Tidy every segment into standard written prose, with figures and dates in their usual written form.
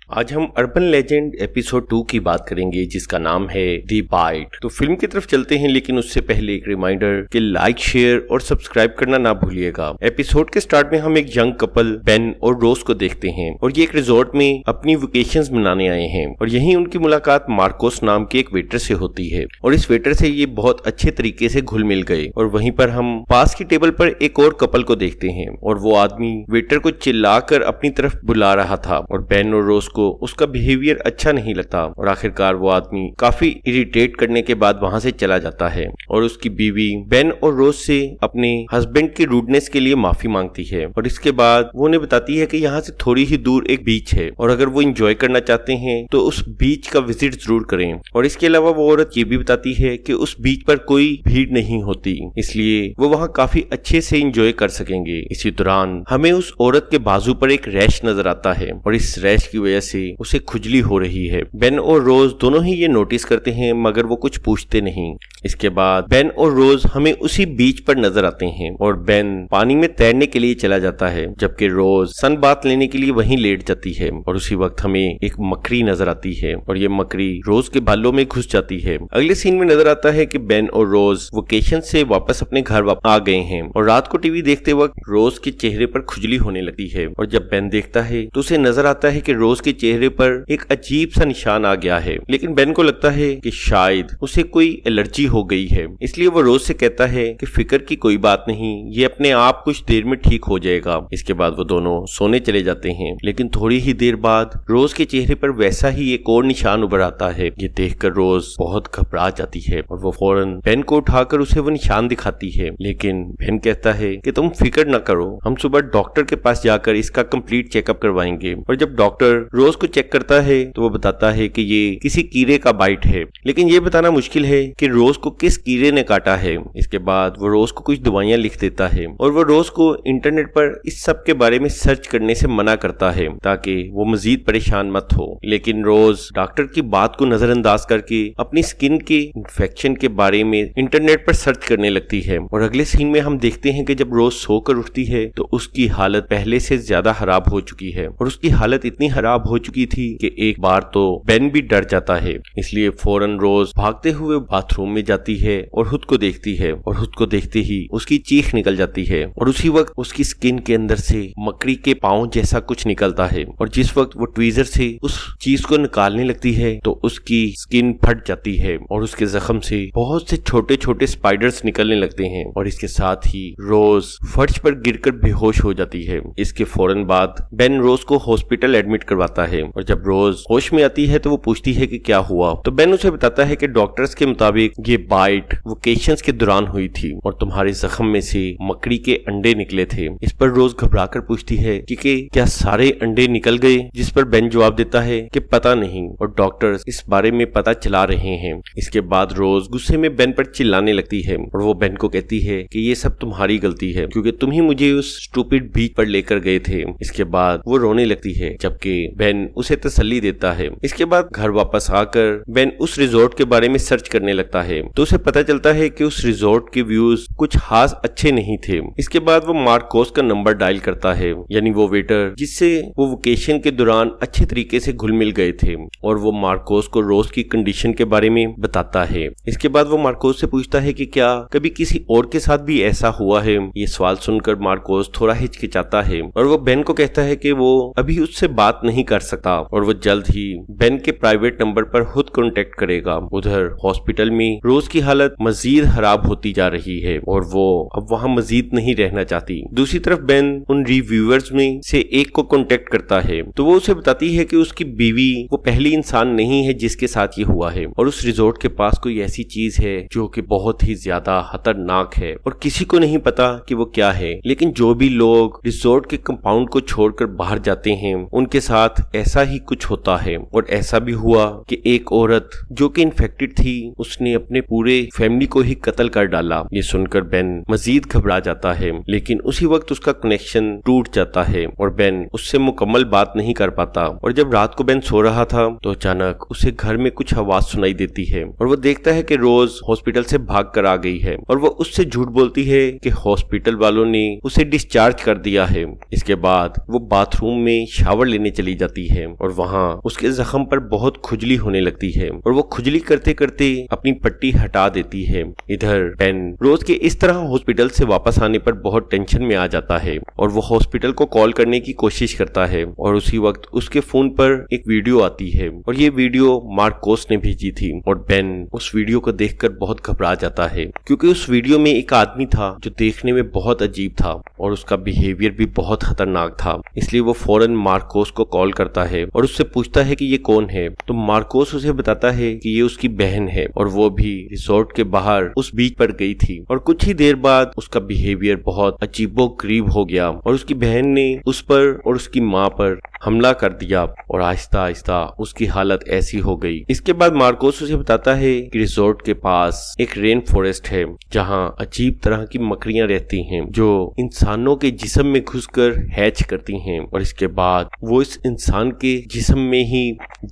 आज हम urban legend episode 2 की बात करेंगे जिसका नाम है दी बाइट। तो फिल्म की तरफ चलते हैं, लेकिन उससे पहले एक रिमाइंडर कि लाइक, शेयर और सब्सक्राइब करना ना भूलिएगा। एपिसोड के स्टार्ट में हम एक यंग कपल बेन और रोज को देखते हैं और ये एक रिजॉर्ट में अपनी वेकेशंस मनाने आए हैं और यहीं उनकी मुलाकात मार्कोस नाम के एक वेटर से होती है और इस वेटर से ये बहुत अच्छे तरीके से घुल मिल गए। और वहीं पर हम पास की टेबल पर एक और कपल को देखते हैं और वो आदमी वेटर को चिल्लाकर अपनी तरफ बुला रहा था और बेन और रोज को उसका बिहेवियर अच्छा नहीं लगता और आखिरकार वो आदमी काफी इरिटेट करने के बाद वहां से चला जाता है और उसकी बीवी बेन और रोज से अपने हस्बैंड की रूडनेस के लिए माफी मांगती है और इसके बाद वो उन्हें बताती है कि यहाँ से थोड़ी ही दूर एक बीच है और अगर वो एंजॉय करना चाहते हैं तो उस बीच का विजिट जरूर करें। और इसके अलावा वो औरत ये भी बताती है कि उस बीच पर कोई भीड़ नहीं होती, इसलिए वो वहाँ काफी अच्छे से एंजॉय कर सकेंगे। इसी दौरान हमें उस औरत के बाजू पर एक रैश नजर आता है और इस रैश की वजह से उसे खुजली हो रही है। बेन और रोज दोनों ही ये नोटिस करते हैं मगर वो कुछ पूछते नहीं। इसके बाद बेन और रोज हमें उसी बीच पर नजर आते हैं और बेन पानी में तैरने के लिए चला जाता है जबकि रोज सन बाथ लेने के लिए वहीं लेट जाती है और उसी वक्त हमें एक मकड़ी नजर आती है और ये मकड़ी रोज के बालों में घुस जाती है। अगले सीन में नजर आता है कि बेन और रोज वेकेशन से वापस अपने घर आ गए हैं और रात को टीवी देखते वक्त रोज के चेहरे पर खुजली होने लगती है और जब बेन देखता है तो उसे नजर आता है कि रोज के चेहरे पर एक अजीब सा निशान आ गया है, लेकिन बेन को लगता है कि शायद उसे कोई एलर्जी हो गई है, इसलिए वो रोज से कहता है कि फिक्र की कोई बात नहीं, ये अपने आप कुछ देर में ठीक हो जाएगा। इसके बाद वो दोनों सोने चले जाते हैं, लेकिन थोड़ी ही देर बाद रोज के चेहरे पर वैसा ही एक और निशान उभर आता है। ये देखकर रोज बहुत घबरा जाती है और वो फौरन बेन को उठाकर उसे वो निशान दिखाती है, लेकिन बेन कहता है कि तुम फिक्र न करो, हम सुबह डॉक्टर के पास जाकर इसका कंप्लीट चेकअप करवाएंगे। और जब डॉक्टर रोज को चेक करता है तो वो बताता है कि ये किसी कीड़े का बाइट है, लेकिन ये बताना मुश्किल है कि रोज को किस कीड़े ने काटा है। इसके बाद वो रोज को कुछ दवाइयां लिख देता है और वो रोज को इंटरनेट पर इस सब के बारे में सर्च करने से मना करता है ताकि वो मजीद परेशान मत हो। लेकिन रोज डॉक्टर की बात को नजरअंदाज करके अपनी स्किन के इन्फेक्शन के बारे में इंटरनेट पर सर्च करने लगती है और अगले सीन में हम देखते हैं कि जब रोज सोकर उठती है तो उसकी हालत पहले से ज्यादा खराब हो चुकी है और उसकी हालत इतनी खराब हो चुकी थी कि एक बार तो बेन भी डर जाता है, इसलिए फौरन रोज भागते हुए बाथरूम में जाती है और खुद को देखती है और खुद को देखते ही उसकी चीख निकल जाती है और उसी वक्त उसकी स्किन के अंदर से मकड़ी के पांव जैसा कुछ निकलता है और जिस वक्त वो ट्वीजर से उस चीज को निकालने लगती है तो उसकी स्किन फट जाती है और उसके जख्म से बहुत से छोटे छोटे स्पाइडर्स निकलने लगते हैं और इसके साथ ही रोज फर्श पर गिरकर बेहोश हो जाती है। इसके फौरन बाद बेन रोज को हॉस्पिटल एडमिट करवाता है और जब रोज होश में आती है तो वो पूछती है कि क्या हुआ, तो बेन उसे बताता है कि डॉक्टर्स के मुताबिक ये बाइट वेकेशंस के दौरान हुई थी और तुम्हारे जख्म में से मकड़ी के अंडे निकले थे। इस पर रोज घबराकर पूछती है कि क्या सारे अंडे निकल गए, जिस पर बेन जवाब देता है कि पता नहीं और डॉक्टर्स इस बारे में पता चला रहे हैं। इसके बाद रोज गुस्से में बेन पर चिल्लाने लगती है और वो बेन को कहती है कि ये सब तुम्हारी गलती है क्योंकि तुम ही मुझे उस स्टूपिड बीच पर लेकर गए थे। इसके बाद वो रोने लगती है जबकि बेन उसे तसल्ली देता है। इसके बाद घर वापस आकर बेन उस रिजॉर्ट के बारे में सर्च करने लगता है तो उसे पता चलता है कि उस रिजॉर्ट के व्यूज कुछ खास अच्छे नहीं थे। इसके बाद वो मार्कोस का नंबर डायल करता है, यानी वो वेटर जिससे वो वेकेशन के दौरान अच्छे तरीके से घुल मिल गए थे और वो मार्कोस को रोज की कंडीशन के बारे में बताता है। इसके बाद वो मार्कोस से पूछता है कि क्या कभी किसी और के साथ भी ऐसा हुआ है। ये सवाल सुनकर मार्कोस थोड़ा हिचकिचाता है और वो बेन को कहता है कि वो अभी उससे बात नहीं कर सकता और वो जल्द ही बेन के प्राइवेट नंबर पर खुद कांटेक्ट करेगा। उधर हॉस्पिटल में रोज की हालत मजीद खराब होती जा रही है और वो अब वहाँ मजीद नहीं रहना चाहती। दूसरी तरफ बेन उन रिव्यूअर्स में से एक को कांटेक्ट करता है तो वो उसे बताती है कि उसकी बीवी वो पहली इंसान नहीं है जिसके साथ ये हुआ है और उस रिजॉर्ट के पास कोई ऐसी चीज है जो कि बहुत ही ज्यादा खतरनाक है और किसी को नहीं पता कि वो क्या है, लेकिन जो भी लोग रिजॉर्ट के कंपाउंड को छोड़कर बाहर जाते हैं उनके साथ ऐसा ही कुछ होता है। और ऐसा भी हुआ कि एक औरत जो कि इन्फेक्टेड थी उसने अपने पूरे फैमिली को ही कत्ल कर डाला। ये सुनकर बेन मजीद घबरा जाता है, लेकिन उसी वक्त उसका कनेक्शन टूट जाता है और बेन उससे मुकम्मल बात नहीं कर पाता। और जब रात को बेन सो रहा था तो अचानक उसे घर में कुछ आवाज सुनाई देती है और वो देखता है कि रोज हॉस्पिटल से भाग कर आ गई है और वो उससे झूठ बोलती है कि हॉस्पिटल वालों ने उसे डिस्चार्ज कर दिया है। इसके बाद वो बाथरूम में शावर लेने चली जाती जाती है और वहाँ उसके जख्म पर बहुत खुजली होने लगती है और वो खुजली करते करते अपनी पट्टी हटा देती है। इधर बेन रोज के इस तरह हॉस्पिटल से वापस आने पर बहुत टेंशन में आ जाता है और वो हॉस्पिटल को कॉल करने की कोशिश करता है और उसी वक्त उसके फोन पर एक वीडियो आती है और ये वीडियो मार्कोस ने भेजी थी और बेन उस वीडियो को देखकर बहुत घबरा जाता है क्योंकि उस वीडियो में एक आदमी था जो देखने में बहुत अजीब था और उसका बिहेवियर भी बहुत खतरनाक था। इसलिए वो फौरन मार्कोस को कॉल करता है और उससे पूछता है कि ये कौन है। तो मार्कोस उसे बताता है कि ये उसकी बहन है और वो भी रिजॉर्ट के बाहर उस बीच पर गई थी और कुछ ही देर बाद उसका बिहेवियर बहुत अजीबोगरीब हो गया और उसकी बहन ने उस पर और उसकी माँ पर हमला कर दिया और आहिस्ता आहिस्ता उसकी हालत ऐसी हो गई। इसके बाद मार्कोस उसे बताता है कि रिजॉर्ट के पास एक रेन फॉरेस्ट है जहाँ अजीब तरह की मकड़ियां रहती हैं जो इंसानों के जिस्म में घुसकर हैच करती हैं और इसके बाद वो इस इंसान के जिस्म में ही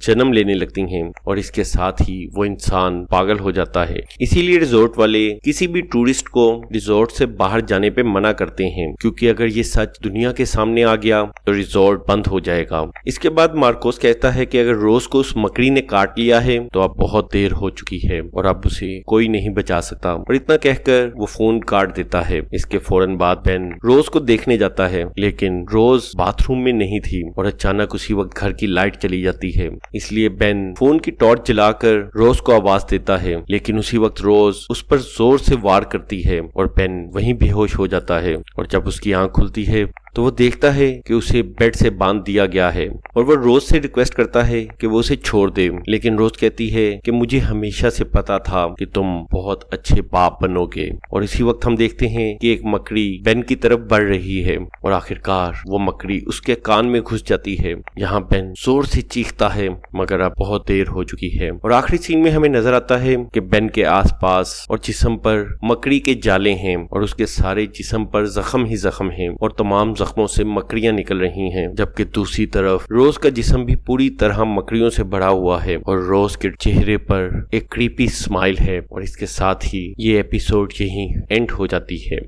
जन्म लेने लगती हैं और इसके साथ ही वो इंसान पागल हो जाता है। इसीलिए रिजॉर्ट वाले किसी भी टूरिस्ट को रिजॉर्ट से बाहर जाने पे मना करते हैं क्योंकि अगर ये सच दुनिया के सामने आ गया तो रिजॉर्ट बंद हो जाएगा। इसके बाद मार्कोस कहता है कि अगर रोज को उस मकड़ी ने काट लिया है तो अब बहुत देर हो चुकी है और अब उसे कोई नहीं बचा सकता और इतना कहकर वो फोन काट देता है। इसके फौरन बाद बेन रोज को देखने जाता है लेकिन रोज बाथरूम में नहीं थी और अचानक उसी वक्त घर की लाइट चली जाती है। इसलिए बेन फोन की टॉर्च जलाकर रोज को आवाज देता है लेकिन उसी वक्त रोज उस पर जोर से वार करती है और बेन वहीं बेहोश हो जाता है और जब उसकी आंख खुलती है तो वो देखता है कि उसे बेड से बांध दिया गया है और वो रोज से रिक्वेस्ट करता है कि वो उसे छोड़ दे लेकिन रोज कहती है कि मुझे हमेशा से पता था कि तुम बहुत अच्छे बाप बनोगे। और इसी वक्त हम देखते हैं कि एक मकड़ी बेन की तरफ बढ़ रही है और आखिरकार वो मकड़ी उसके कान में घुस जाती है। यहाँ बेन जोर से चीखता है मगर अब बहुत देर हो चुकी है और आखिरी सीन में हमें नजर आता है कि बेन के आसपास और जिस्म पर मकड़ी के जाले हैं और उसके सारे जिस्म पर जख्म ही जख्म है और तमाम जख्मों से मकड़ियां निकल रही हैं जबकि दूसरी तरफ रोज का जिस्म भी पूरी तरह मकड़ियों से भरा हुआ है और रोज के चेहरे पर एक क्रीपी स्माइल है और इसके साथ ही ये एपिसोड यहीं एंड हो जाती है।